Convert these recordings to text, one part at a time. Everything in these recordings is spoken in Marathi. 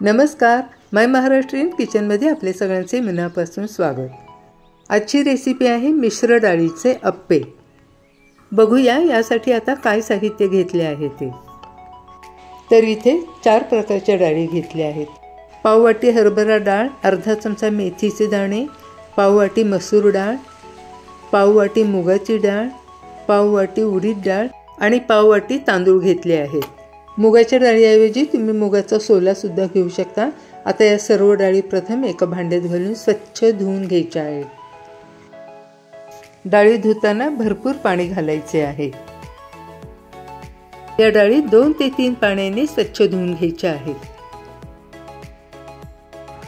नमस्कार, माय महाराष्ट्रीयन किचनमध्ये आपले सगळ्यांचे मनापासून स्वागत। आजची रेसिपी आहे मिश्र डाळीचे अप्पे। बघूया यासाठी आता काय साहित्य घेतले आहे ते। तर इथे 4 प्रकारच्या डाळी घेतल्या आहेत। पाव वाटी हरभरा डाळ, अर्धा चमचा मेथीचे दाणे, पाव वाटी मसूर डाळ, पाव वाटी मुगाची डाळ, पाव वाटी उडीद डाळ आणि पाव वाटी तांदूळ घेतले आहेत। मुगाच्या डाळीऐवजी तुम्ही मुगाचा सोला सुद्धा घेऊ शकता। आता या सर्व डाळी प्रथम एका भांड्यात घालून स्वच्छ धुवून घ्यायच्या आहेत। डाळी धुताना भरपूर पाणी घालायचे आहे। या डाळी 2 ते 3 पाण्याने स्वच्छ धुवून घ्यायच्या आहेत।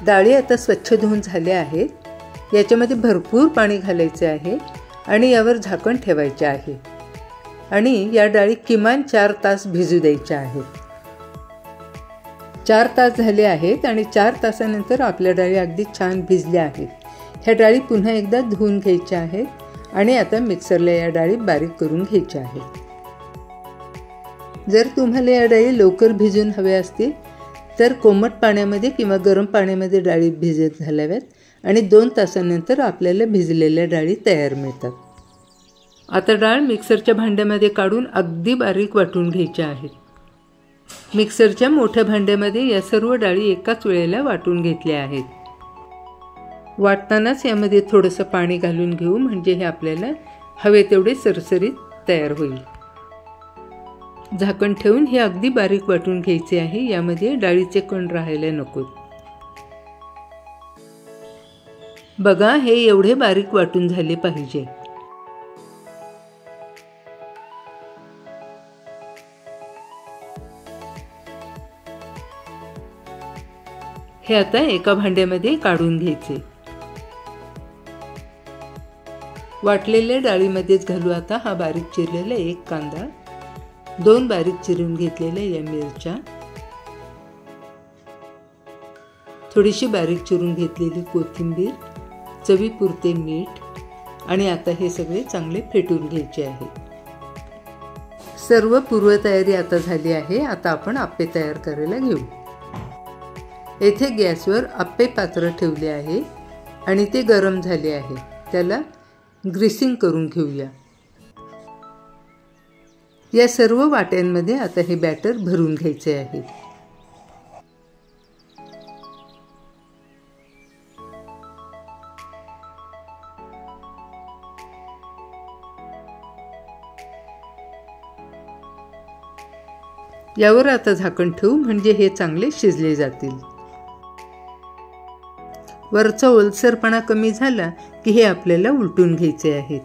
डाळी आता स्वच्छ धुवून झाल्या आहेत। याच्यामध्ये भरपूर पाणी घालायचे आहे आणि यावर झाकण ठेवायचे आहे आणि या डाळी किमान 4 तास भिजू द्यायच्या आहेत। 4 तास झाले आहेत आणि 4 तासानंतर आपल्या डाळी अगदी छान भिजल्या आहेत। ह्या डाळी पुन्हा एकदा धुवून घ्यायच्या आहेत आणि आता मिक्सरला या डाळी बारीक करून घ्यायच्या आहेत। जर तुम्हाला या डाळी लवकर भिजून हव्या असतील तर कोमट पाण्यामध्ये किंवा गरम पाण्यामध्ये डाळी भिजत घालाव्यात आणि 2 तासानंतर आपल्याला भिजलेल्या डाळी तयार मिळतात। आता डाळ मिक्सरच्या भांड्यामध्ये काढून अगदी बारीक वाटून घ्यायच्या आहेत। मिक्सरच्या मोठ्या भांड्यामध्ये या सर्व डाळी एकाच वेळेला वाटून घेतल्या आहेत। वाटतानाच यामध्ये थोडंसं पाणी घालून घेऊ, म्हणजे हे आपल्याला हवे तेवढे सरसरीत तयार होईल। झाकण ठेवून हे अगदी बारीक वाटून घ्यायचे आहे। यामध्ये डाळीचे कण राहायला नकोत। बघा, हे एवढे बारीक वाटून झाले पाहिजे। हे आता एका भांड्यामध्ये काढून घ्यायचे। वाटलेल्या डाळीमध्येच घालू आता हा बारीक चिरलेला 1 कांदा, 2 बारीक चिरून घेतलेल्या या मिरच्या, थोडीशी बारीक चिरून घेतलेली कोथिंबीर, चवीपुरते मीठ आणि आता हे सगळे चांगले फेटून घ्यायचे आहे। सर्व पूर्वतयारी आता झाली आहे। आता आपण अप्पे तयार करायला घेऊ। येथे गॅसवर अप्पे पात्र ठेवले आहे आणि ते गरम झाले आहे। त्याला ग्रीसिंग करून घेऊया। या सर्व वाट्यांमध्ये आता हे बॅटर भरून घ्यायचे आहे। यावर आता झाकण ठेवू, म्हणजे हे चांगले शिजले जातील। वरचा ओलसरपणा कमी झाला की हे आपल्याला उलटून घ्यायचे आहेत।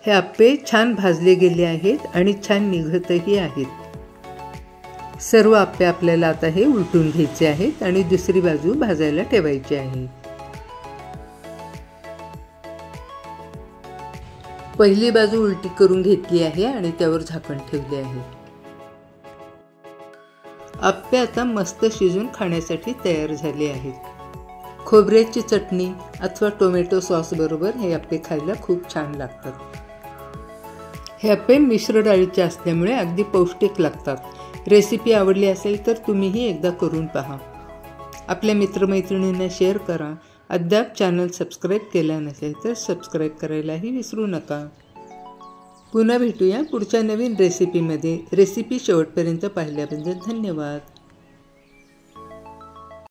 हे अप्पे छान भाजले गेले आहेत आणि छान निघतही आहेत। सर्व अप्पे आपल्याला आता हे उलटून घ्यायचे आहेत आणि दुसरी बाजू भाजायला ठेवायची आहे। पहिली बाजू उलटी करून घेतली आहे आणि त्यावर झाकण ठेवले आहे। अप्पे आता मस्त शिजून खाण्यासाठी तयार झाले आहेत। खोबऱ्याची चटणी अथवा टोमॅटो सॉस बरोबर हे अप्पे खायला खूप छान लागतात। हे अप्पे मिश्र डाळीचे असल्यामुळे अगदी पौष्टिक लागतात। रेसिपी आवडली असेल तर तुम्हीही एकदा करून पहा। आपल्या मित्रमैत्रिणींना शेअर करा। अद्याप चॅनल सबस्क्राईब केला नसेल तर सबस्क्राईब करायलाही विसरू नका। पुन्हा भेटूया पुढच्या नवीन रेसिपीमध्ये। रेसिपी शेवटपर्यंत पाहिल्याबद्दल धन्यवाद।